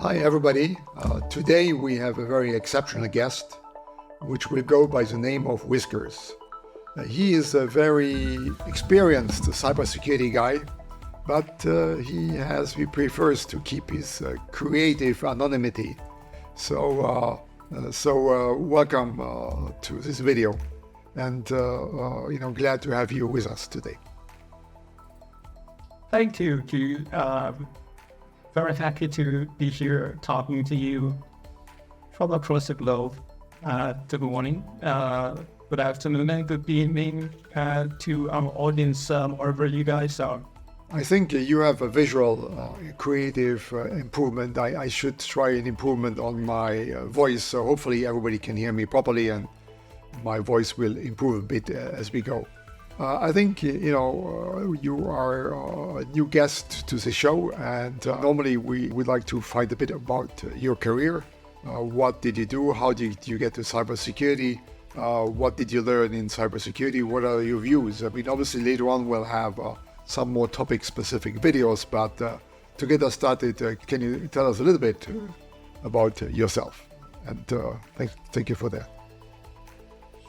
Hi everybody. Today we have a very exceptional guest, which will go by the name of Whiskers. He is a very experienced cybersecurity guy, but he prefers to keep his creative anonymity. So welcome to this video, and glad to have you with us today. Thank you. Very happy to be here talking to you from across the globe. Good morning, good afternoon, and good evening to our audience wherever you guys are. I think you have a visual creative improvement. I should try an improvement on my voice, so hopefully everybody can hear me properly and my voice will improve a bit as we go. I think, you are a new guest to the show, and normally we would like to find a bit about your career. What did you do? How did you get to cybersecurity? What did you learn in cybersecurity? What are your views? I mean, obviously later on we'll have some more topic-specific videos, but to get us started, can you tell us a little bit about yourself? And thank you for that.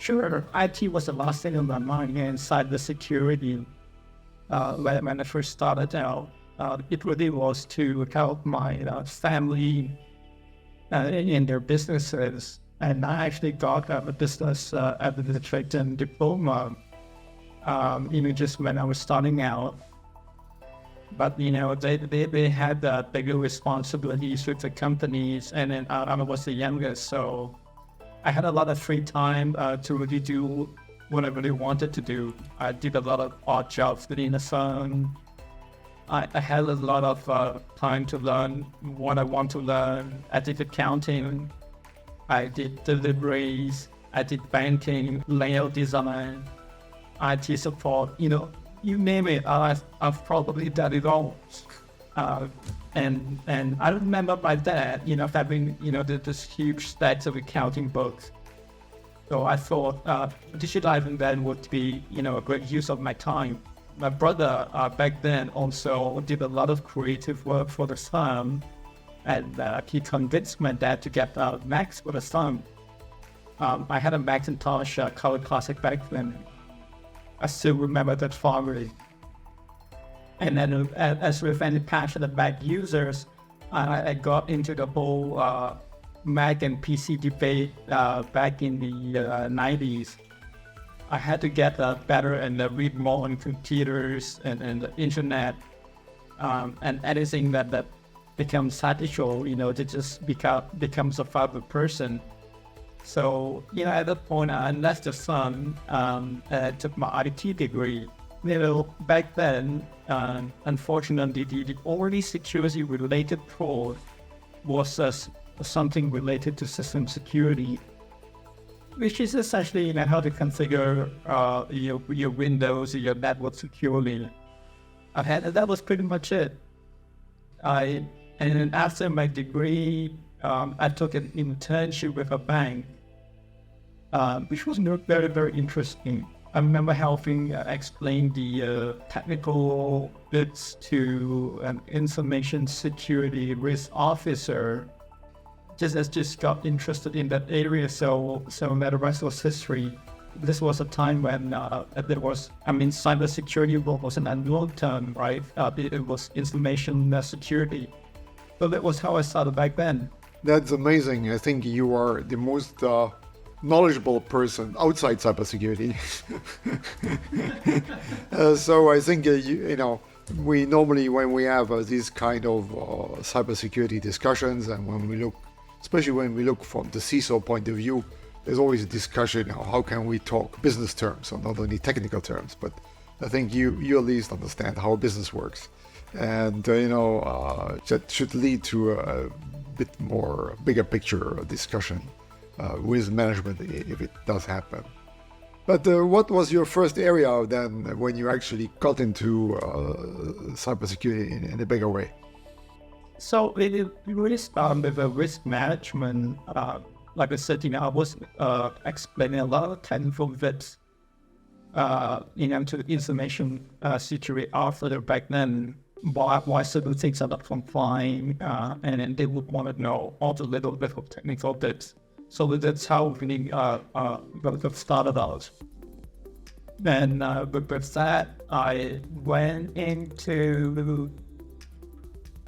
Sure. IT was the last thing on my mind, and cybersecurity, when I first started out, it really was to help my family in their businesses. And I actually got a business administration diploma, just when I was starting out. But, they had bigger responsibilities with the companies, and then I was the youngest, so I had a lot of free time to really do what I really wanted to do. I did a lot of odd jobs within the firm. I had a lot of time to learn what I want to learn. I did accounting, I did deliveries, I did banking, layout design, IT support, you name it, I've probably done it all. And I remember my dad, having, this huge stacks of accounting books. So I thought digitizing then would be, a great use of my time. My brother back then also did a lot of creative work for the firm, and he convinced my dad to get Macs for the firm. I had a Macintosh Color Classic back then. I still remember that fondly. And then as with any passionate Mac users, I got into the whole Mac and PC debate back in the 90s. I had to get better and read more on computers and the internet, and anything that becomes artificial, to just becomes a father person. So, at that point, I left the firm and took my IT degree. Back then, unfortunately, the only security-related course was something related to system security, which is essentially how to configure your Windows or your network securely. And that was pretty much it. And then after my degree, I took an internship with a bank, which was very, very interesting. I remember helping explain the technical bits to an information security risk officer. Just got interested in that area, so the rest was history. This was a time when cybersecurity was an unknown term, right? It was information security. So that was how I started back then. That's amazing. I think you are the most knowledgeable person outside cybersecurity. So I think, we normally, when we have these kind of cybersecurity discussions, and especially when we look from the CISO point of view, there's always a discussion, how can we talk business terms, or not only technical terms, but I think you at least understand how business works. And, that should lead to a bit more bigger picture discussion with management if it does happen. But what was your first area then when you actually got into cybersecurity in a bigger way? So it really started with risk management. Like I said, I was explaining a lot of technical bits to information security officer back then. why certain things are not complying, and then they would want to know all the little bit of technical bits. So that's how we got started out. And with that, I went into,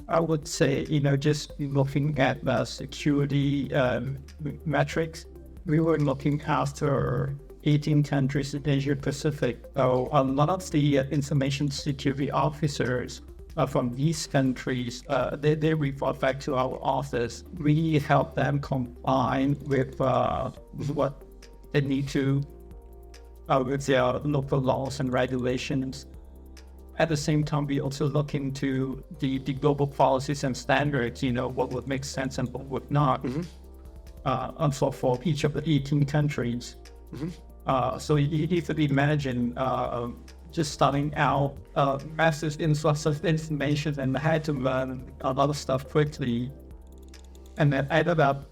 I would say, just looking at the security metrics. We were looking after 18 countries in Asia Pacific. So a lot of the information security officers from these countries, they report back to our office. We help them comply with what they need to with their local laws and regulations. At the same time, we also look into the global policies and standards, what would make sense and what would not. Also for each of the 18 countries. So you need to be managing just starting out massive influx of information, and I had to learn a lot of stuff quickly. And then I ended up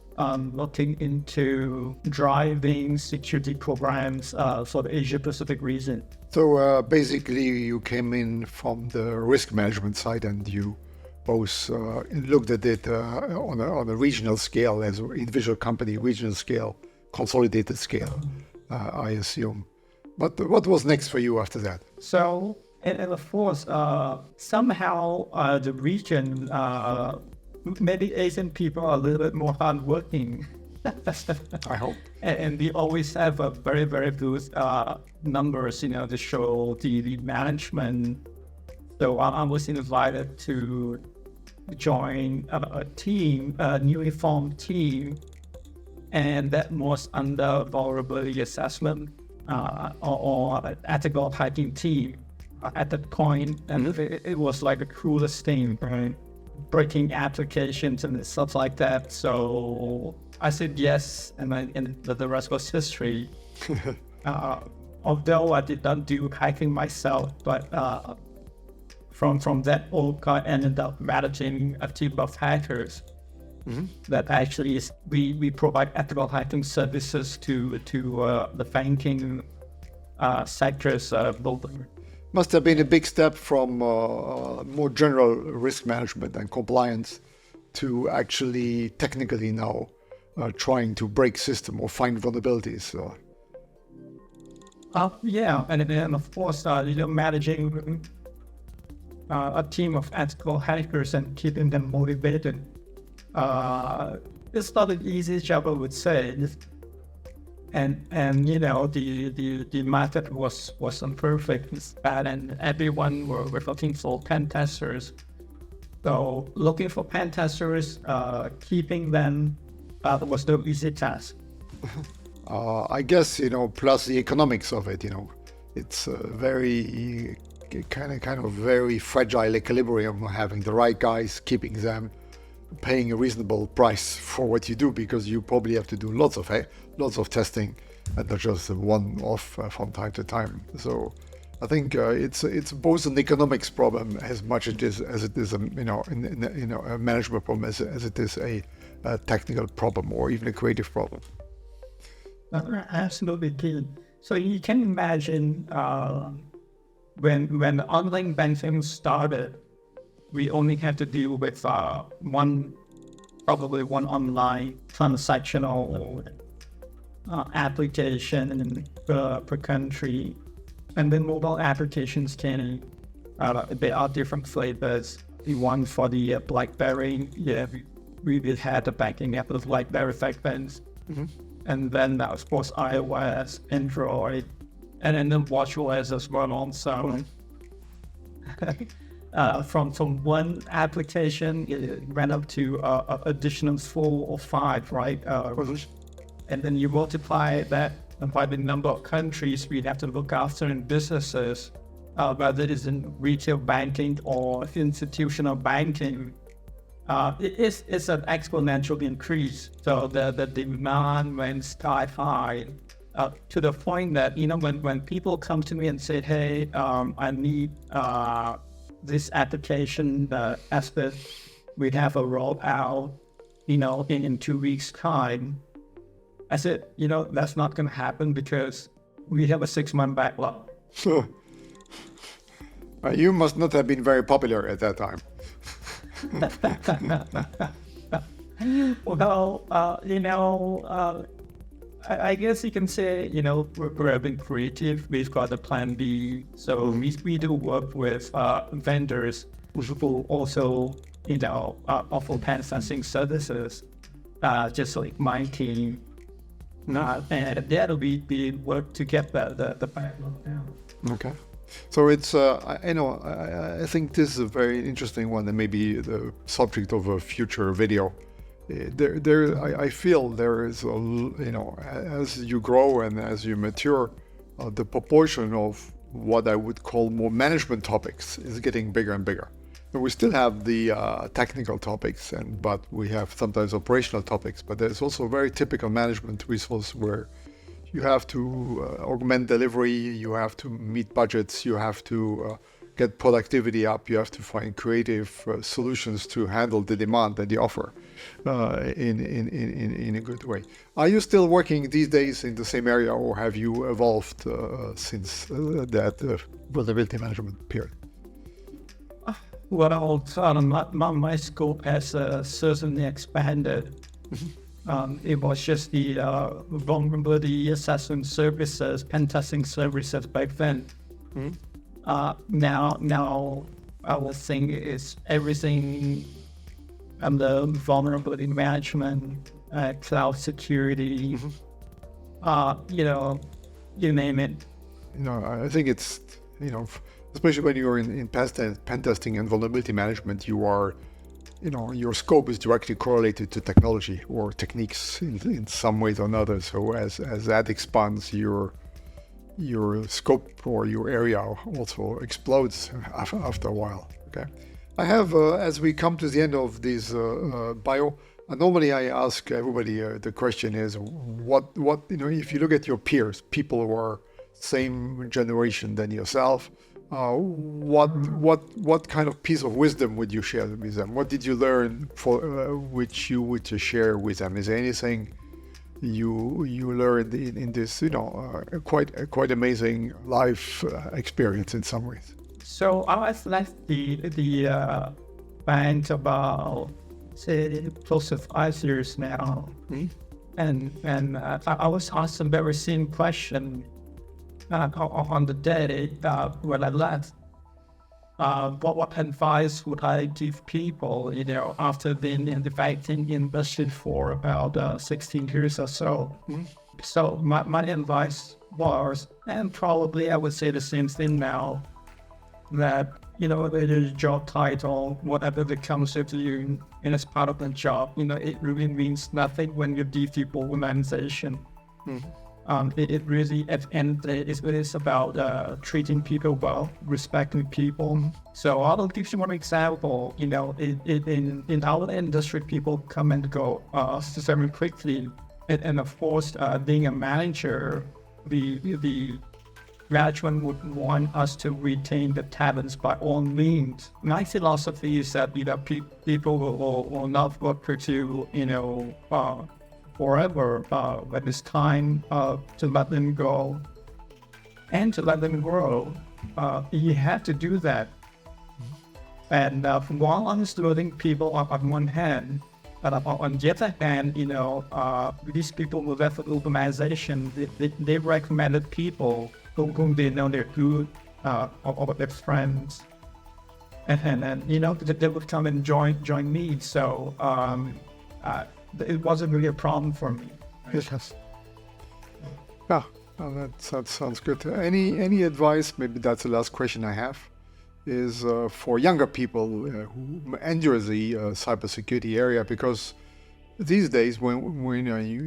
looking into driving security programs for the Asia Pacific region. So basically you came in from the risk management side, and you both looked at it on a regional scale, as an individual company, regional scale, consolidated scale, I assume. But what was next for you after that? So, and of course, somehow the region, maybe Asian people are a little bit more hardworking. I hope. And we always have a very, very good numbers, to show the management. So I was invited to join a team, a newly formed team, and that was under vulnerability assessment or ethical hacking team at that point. And it was like the coolest thing, right? Breaking applications and stuff like that. So I said yes, and the rest was history. Although I did not do hacking myself, but from that org, I ended up managing a team of hackers. That actually is, we provide ethical hacking services to the banking sectors globally. Must have been a big step from more general risk management and compliance to actually technically now trying to break system or find vulnerabilities. Yeah, and then of course, managing a team of ethical hackers and keeping them motivated. It's not an easy job, I would say. And the method wasn't perfect, it's bad, and everyone were looking for pen testers. So looking for pen testers, keeping them was no easy task. I guess, plus the economics of it, it's a very kind of very fragile equilibrium, having the right guys, keeping them, paying a reasonable price for what you do, because you probably have to do lots of testing, and not just one-off from time to time. So I think it's both an economics problem as much as it is a management problem as it is a technical problem or even a creative problem. Absolutely. So you can imagine when online banking started, we only had to deal with probably one online transactional application per country, and then mobile applications can there are different flavors. The one for the BlackBerry, we had the banking app with BlackBerry back. And then of course iOS, Android, and then WatchOS as well also. From one application, it ran up to additional 4 or 5, right? And then you multiply that by the number of countries we have to look after in businesses, whether it is in retail banking or institutional banking. It's an exponential increase. So the demand went sky high to the point that, when people come to me and say, hey, I need this application aspect, we have a rollout, in 2 weeks' time. I said, that's not going to happen because we have a 6-month backlog. You must not have been very popular at that time. Well, I guess you can say, we're being creative. We've got a plan B. So we do work with vendors who also, offer pen testing services, just like my team. And that'll be work to get the backlog down. Okay. So it's, I think this is a very interesting one and maybe the subject of a future video. I feel there is, as you grow and as you mature, the proportion of what I would call more management topics is getting bigger and bigger. And we still have the technical topics, but we have sometimes operational topics, but there's also a very typical management resource where you have to augment delivery, you have to meet budgets, you have to get productivity up, you have to find creative solutions to handle the demand that you offer in a good way. Are you still working these days in the same area, or have you evolved since that vulnerability management period? Well, my scope has certainly expanded. It was just the vulnerability assessment services, pen testing services back then. Now I would think it's everything under vulnerability management, cloud security, you name it. I think it's, especially when you're in pen testing and vulnerability management, you are, your scope is directly correlated to technology or techniques in some ways or another. So as that expands, your scope or your area also explodes after a while. Okay. I have, as we come to the end of this bio, normally I ask everybody, the question is, what if you look at your peers, people who are same generation than yourself, what kind of piece of wisdom would you share with them? What did you learn which you would share with them? Is there anything you learned in this, quite amazing life experience in some ways? So I left the bank about, say, close to 5 years now, and I was asked a very same question on the day when I left. What advice would I give people, after being in the banking industry for about 16 years or so? So my advice was, and probably I would say the same thing now, that, whether it's job title, whatever that comes with you, and as part of the job, it really means nothing when you do people organization. It really, at the end of the day, it's about treating people well, respecting people. So I'll give you one example. In our industry, people come and go very quickly. And of course, being a manager, the management would want us to retain the talents by all means. My philosophy is that people will not work for you, forever, but it's time to let them go and to let them grow. You have to do that. And while understanding people on one hand, but on the other hand, these people who left the organization, they recommended people whom they know they're good, or their friends, and they would come and join me. So it wasn't really a problem for me. Yes. Yeah, well, that sounds good. Any advice? Maybe that's the last question I have. Is for younger people who enter the cybersecurity area, because these days, when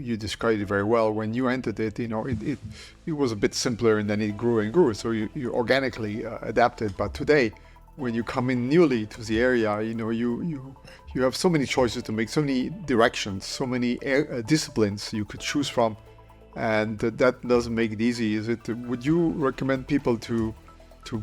you described it very well, when you entered it, it was a bit simpler, and then it grew and grew. So you organically adapted. But today, when you come in newly to the area, you have so many choices to make, so many directions, so many disciplines you could choose from, and that doesn't make it easy. Would you recommend people to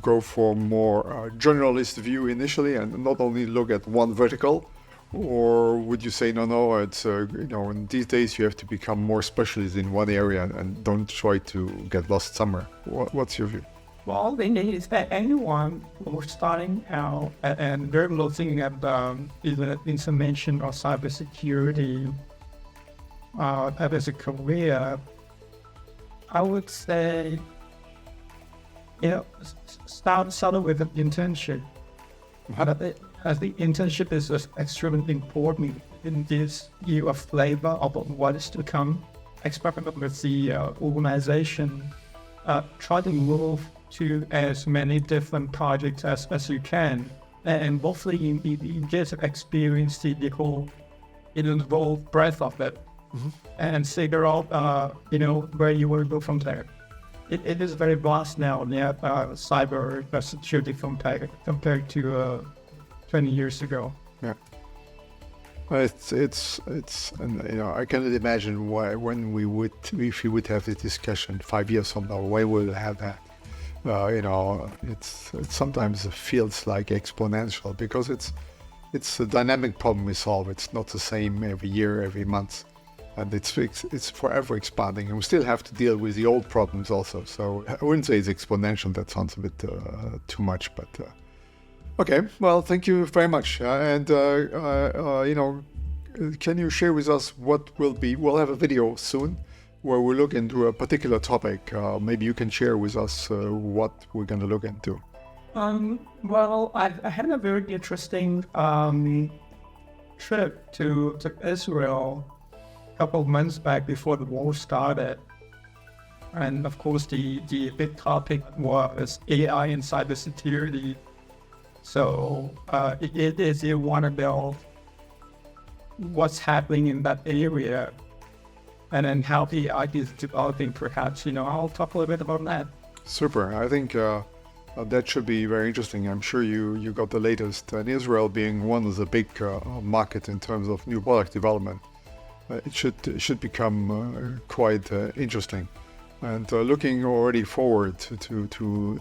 go for more generalist view initially and not only look at one vertical, or would you say no, it's in these days you have to become more specialist in one area and don't try to get lost somewhere? What's your view? Well, the thing is that anyone who's starting out and they're looking at either information or cybersecurity as a career, I would say, start with an internship. As the internship is extremely important. It gives you a flavor of what is to come. Experiment with the organization. Try to move to as many different projects as you can, and hopefully you get to experience the whole involved breadth of it, and figure out where you will go from there. It is very vast now. Cyber security compared to 20 years ago. Yeah. It's and I cannot imagine if we would have this discussion 5 years from now, why we'll have that. It sometimes feels like exponential because it's a dynamic problem we solve. It's not the same every year, every month, and it's forever expanding. And we still have to deal with the old problems also. So I wouldn't say it's exponential. That sounds a bit too much, but. Okay, well, thank you very much. Can you share with us what we'll have a video soon where we look into a particular topic. Maybe you can share with us what we're going to look into. Well, I had a very interesting trip to Israel a couple of months back before the war started. And of course, the big topic was AI and cybersecurity. So it is you want to know what's happening in that area, and then how the AI is developing. Perhaps I'll talk a little bit about that. Super. I think that should be very interesting. I'm sure you got the latest. And Israel being one of the big market in terms of new product development, it should become quite interesting. And looking already forward to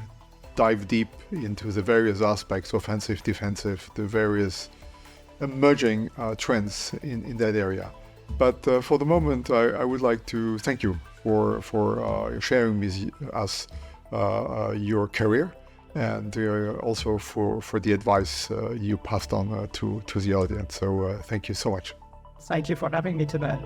dive deep into the various aspects, offensive, defensive, the various emerging trends in that area. But for the moment, I would like to thank you for sharing with us your career, and also for the advice you passed on to the audience. So thank you so much. Thank you for having me today.